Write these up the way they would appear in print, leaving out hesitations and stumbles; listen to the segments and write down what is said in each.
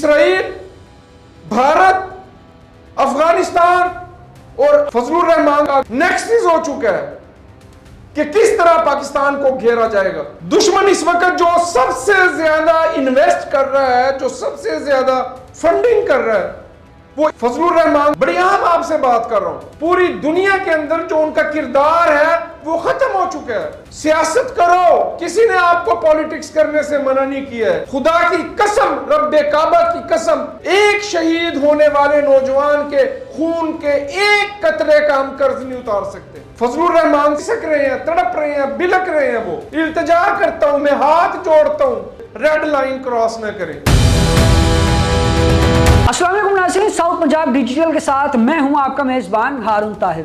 اسرائیل، بھارت، افغانستان اور فضل الرحمان کا نیکسس ہو چکا ہے کہ کس طرح پاکستان کو گھیرا جائے گا۔ دشمن اس وقت جو سب سے زیادہ انویسٹ کر رہا ہے، جو سب سے زیادہ فنڈنگ کر رہا ہے، وہ فضل الرحمان۔ بڑی اہم آپ سے بات کر رہا ہوں، پوری دنیا کے اندر جو ان کا کردار ہے وہ ختم ہو چکا ہے۔ سیاست کرو، کسی نے آپ کو پالیٹکس کرنے سے منع نہیں کیا ہے۔ خدا کی قسم، رب کعبہ کی قسم، ایک شہید ہونے والے نوجوان کے خون کے ایک قطرے کا ہم قرض نہیں اتار سکتے۔ فضل الرحمان سک رہے ہیں، تڑپ رہے ہیں، بلک رہے ہیں، وہ التجا کرتا ہوں، میں ہاتھ جوڑتا ہوں، ریڈ لائن کراس نہ کریں۔ السلام علیکم ناظرین، ساؤتھ پنجاب ڈیجیٹل کے ساتھ میں ہوں آپ کا میزبان ہارون طاہر۔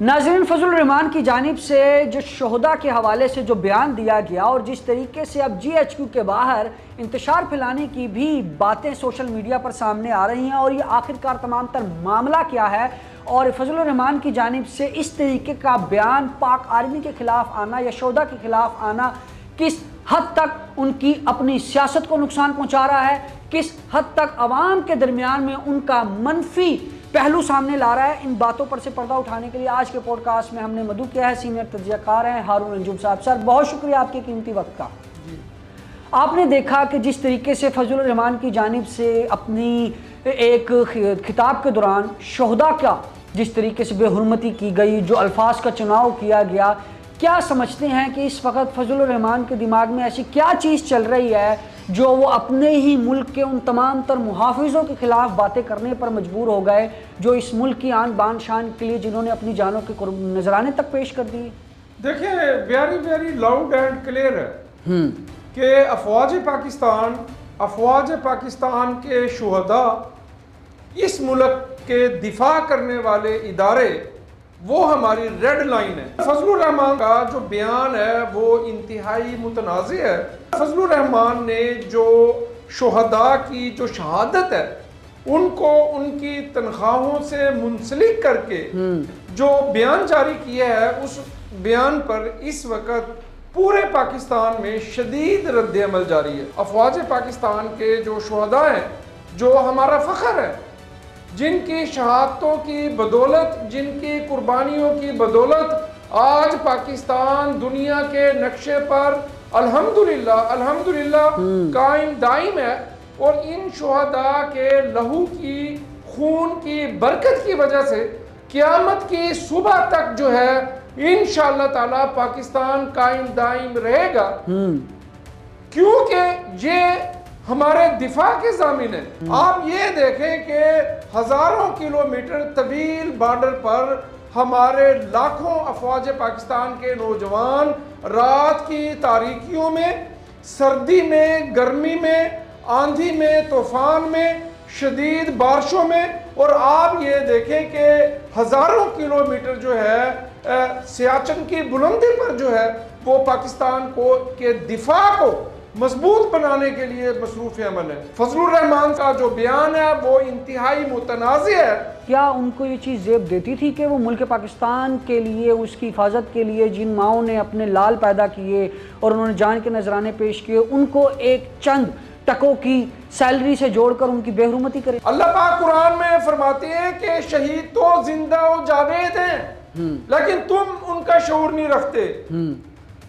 ناظرین، فضل الرحمان کی جانب سے جو شہداء کے حوالے سے جو بیان دیا گیا اور جس طریقے سے اب GHQ کے باہر انتشار پھیلانے کی بھی باتیں سوشل میڈیا پر سامنے آ رہی ہیں، اور یہ آخرکار تمام تر معاملہ کیا ہے، اور فضل الرحمان کی جانب سے اس طریقے کا بیان پاک آرمی کے خلاف آنا یا شہداء کے خلاف آنا کس حد تک ان کی اپنی سیاست کو نقصان پہنچا رہا ہے، کس حد تک عوام کے درمیان میں ان کا منفی پہلو سامنے لا رہا ہے، ان باتوں پر سے پردہ اٹھانے کے لیے آج کے پوڈ کاسٹ میں ہم نے مدعو کیا ہے سینئر تجزیہ کار ہیں ہارون انجم صاحب۔ سر، بہت شکریہ آپ کے قیمتی وقت کا۔ آپ نے دیکھا کہ جس طریقے سے فضل الرحمان کی جانب سے اپنی ایک خطاب کے دوران شہداء کا جس طریقے سے بے حرمتی کی گئی، جو الفاظ کا چناؤ کیا گیا، کیا سمجھتے ہیں کہ اس وقت فضل الرحمان کے دماغ میں ایسی کیا چیز چل رہی ہے جو وہ اپنے ہی ملک کے ان تمام تر محافظوں کے خلاف باتیں کرنے پر مجبور ہو گئے، جو اس ملک کی آن بان شان کے لیے جنہوں نے اپنی جانوں کے نذرانے تک پیش کر دیے؟ دیکھیں، ویری لاؤڈ اینڈ کلیئر ہے کہ افواج پاکستان کے شہداء، اس ملک کے دفاع کرنے والے ادارے، وہ ہماری ریڈ لائن ہے۔ فضل الرحمان کا جو بیان ہے وہ انتہائی متنازع ہے۔ فضل الرحمان نے جو شہداء کی جو شہادت ہے ان کو ان کی تنخواہوں سے منسلک کر کے جو بیان جاری کیا ہے، اس بیان پر اس وقت پورے پاکستان میں شدید رد عمل جاری ہے۔ افواج پاکستان کے جو شہداء ہیں، جو ہمارا فخر ہے، جن کی شہادتوں کی بدولت، جن کی قربانیوں کی بدولت آج پاکستان دنیا کے نقشے پر الحمدللہ قائم دائم ہے، اور ان شہداء کے لہو کی، خون کی برکت کی وجہ سے قیامت کی صبح تک جو ہے انشاءاللہ تعالی پاکستان قائم دائم رہے گا، کیونکہ یہ ہمارے دفاع کے ضامن ہے۔ آپ یہ دیکھیں کہ ہزاروں کلومیٹر طویل بارڈر پر ہمارے لاکھوں افواج پاکستان کے نوجوان رات کی تاریکیوں میں، سردی میں، گرمی میں، آندھی میں، طوفان میں، شدید بارشوں میں، اور آپ یہ دیکھیں کہ ہزاروں کلومیٹر جو ہے سیاچن کی بلندی پر جو ہے وہ پاکستان کے دفاع کو مضبوط بنانے کے لیے مصروف عمل ہے۔ فضل الرحمان کا جو بیان ہے وہ انتہائی متنازع ہے۔ کیا ان کو یہ چیز زیب دیتی تھی کہ وہ ملک پاکستان کے لیے، اس کی حفاظت کے لیے جن ماؤں نے اپنے لال پیدا کیے اور انہوں نے جان کے نذرانے پیش کیے، ان کو ایک چند ٹکوں کی سیلری سے جوڑ کر ان کی بے حرمتی کرے؟ اللہ پاک قرآن میں فرماتے ہیں کہ شہید تو زندہ و جاوید ہیں، لیکن تم ان کا شعور نہیں رکھتے۔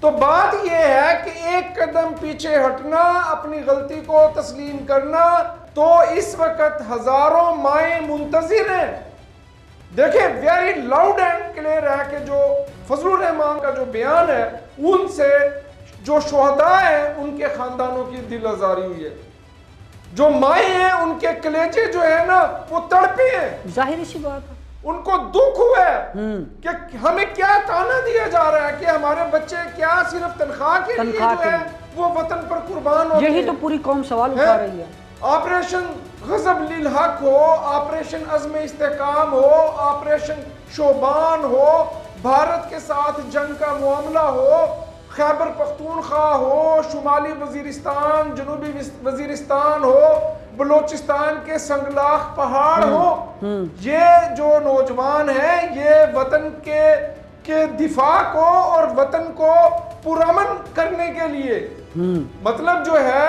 تو بات یہ ہے کہ ایک قدم پیچھے ہٹنا، اپنی غلطی کو تسلیم کرنا، تو اس وقت ہزاروں مائیں منتظر ہیں۔ دیکھیں، ویری لاؤڈ اینڈ کلیئر ہے کہ جو فضل الرحمان کا جو بیان ہے، ان سے جو شہداء ہیں ان کے خاندانوں کی دل آزاری ہوئی ہے، جو مائیں ہیں ان کے کلیجے جو ہے نا وہ تڑپے ہیں۔ ظاہر سی بات ہے، ان کو دکھ ہوا ہے کہ ہمیں کیا تانا دیا جا رہا ہے کہ ہمارے بچے کیا صرف تنخواہ کے لیے جو ہے وہ وطن پر قربان ہوتے ہیں۔ یہی تو پوری قوم سوال اٹھا رہی ہے۔ آپریشن غضب للحق ہو، آپریشن عزم استحکام ہو، آپریشن شوبان ہو، بھارت کے ساتھ جنگ کا معاملہ ہو، خیبر پختونخوا ہو، شمالی وزیرستان، جنوبی وزیرستان ہو، بلوچستان کے سنگلاخ پہاڑ ہو، یہ جو نوجوان ہیں یہ وطن کے دفاع کو اور وطن کو پرامن کرنے کے لیے، مطلب جو ہے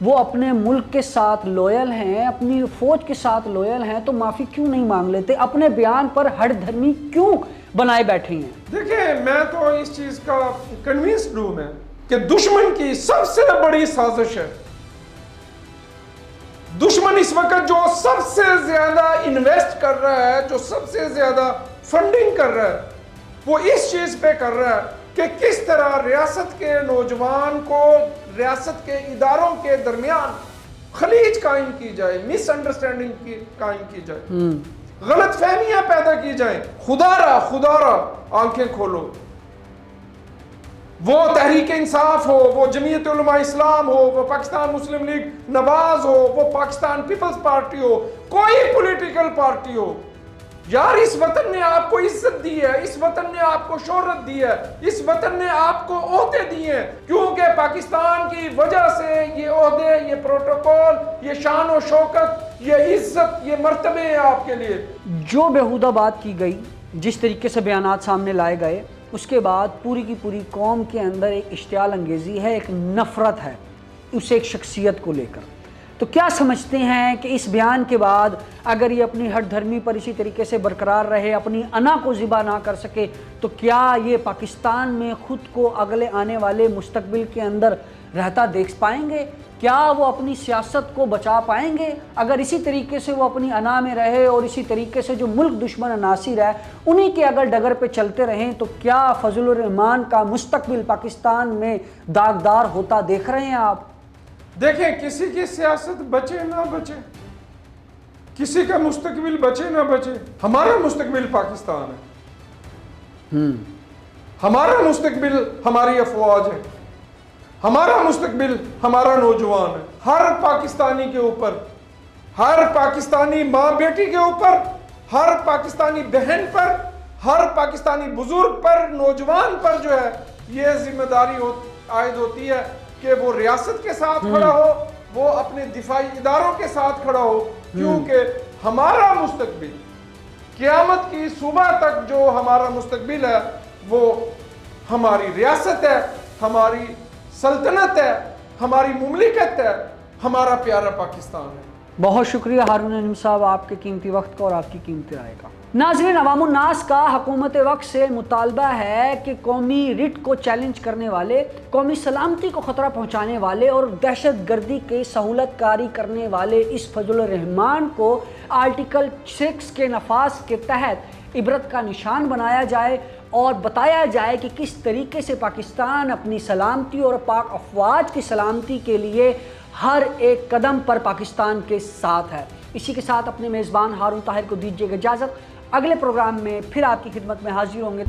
وہ اپنے ملک کے ساتھ لویل ہیں، اپنی فوج کے ساتھ لویل ہیں، تو معافی کیوں نہیں مانگ لیتے؟ اپنے بیان پر ہٹ دھرمی کیوں بنائے بیٹھے ہیں؟ دیکھیں میں تو اس چیز کا کنوینسڈ ہوں میں کہ دشمن کی سب سے بڑی سازش ہے، دشمن اس وقت جو سب سے زیادہ انویسٹ کر رہا ہے، جو سب سے زیادہ فنڈنگ کر رہا ہے، وہ اس چیز پہ کر رہا ہے کہ کس طرح ریاست کے نوجوان کو ریاست کے اداروں کے درمیان خلیج قائم کی جائے، مس انڈرسٹینڈنگ قائم کی جائے، غلط فہمیاں پیدا کی جائیں۔ خدا را آنکھیں کھولو، وہ تحریک انصاف ہو، وہ جمعیت علماء اسلام ہو، وہ پاکستان مسلم لیگ نواز ہو، وہ پاکستان پیپلز پارٹی ہو، کوئی پولیٹیکل پارٹی ہو، یار اس وطن نے آپ کو عزت دی ہے، اس وطن نے آپ کو شہرت دی ہے، اس وطن نے آپ کو عہدے دیے ہیں، کیونکہ پاکستان کی وجہ سے یہ عہدے، یہ پروٹوکول، یہ شان و شوکت، یہ عزت، یہ مرتبے ہیں آپ کے لیے۔ جو بیہودہ بات کی گئی، جس طریقے سے بیانات سامنے لائے گئے، اس کے بعد پوری کی پوری قوم کے اندر ایک اشتعال انگیزی ہے، ایک نفرت ہے اسے ایک شخصیت کو لے کر۔ تو کیا سمجھتے ہیں کہ اس بیان کے بعد اگر یہ اپنی ہٹ دھرمی پر اسی طریقے سے برقرار رہے، اپنی انا کو ذبح نہ کر سکے، تو کیا یہ پاکستان میں خود کو اگلے آنے والے مستقبل کے اندر رہتا دیکھ پائیں گے؟ کیا وہ اپنی سیاست کو بچا پائیں گے؟ اگر اسی طریقے سے وہ اپنی انا میں رہے اور اسی طریقے سے جو ملک دشمن عناصر ہے انہی کے اگر ڈگر پہ چلتے رہیں، تو کیا فضل الرحمان کا مستقبل پاکستان میں داغدار ہوتا دیکھ رہے ہیں آپ؟ دیکھیں کسی کی سیاست بچے نہ بچے، کسی کا مستقبل بچے نہ بچے، ہمارا مستقبل پاکستان ہے، ہمارا مستقبل ہماری افواج ہے، ہمارا مستقبل ہمارا نوجوان ہے۔ ہر پاکستانی کے اوپر، ہر پاکستانی ماں بیٹی کے اوپر، ہر پاکستانی بہن پر، ہر پاکستانی بزرگ پر، نوجوان پر جو ہے یہ ذمہ داری عائد ہوتی ہے کہ وہ ریاست کے ساتھ کھڑا ہو، وہ اپنے دفاعی اداروں کے ساتھ کھڑا ہو، کیونکہ ہمارا مستقبل قیامت کی صبح تک جو ہمارا مستقبل ہے وہ ہماری ریاست ہے، ہماری سلطنت ہے، ہماری مملکت ہے، ہمارا پیارا پاکستان ہے۔ بہت شکریہ ہارون نعیم صاحب آپ کے قیمتی وقت کا اور آپ کی قیمتی رائے کا۔ ناظرین، عوام الناس کا حکومت وقت سے مطالبہ ہے کہ قومی رٹ کو چیلنج کرنے والے، قومی سلامتی کو خطرہ پہنچانے والے اور دہشت گردی کی سہولت کاری کرنے والے اس فضل الرحمان کو آرٹیکل 6 کے نفاذ کے تحت عبرت کا نشان بنایا جائے اور بتایا جائے کہ کس طریقے سے پاکستان اپنی سلامتی اور پاک افواج کی سلامتی کے لیے ہر ایک قدم پر پاکستان کے ساتھ ہے۔ اسی کے ساتھ اپنے میزبان ہارون طاہر کو دیجیے گا اجازت، اگلے پروگرام میں پھر آپ کی خدمت میں حاضر ہوں گے۔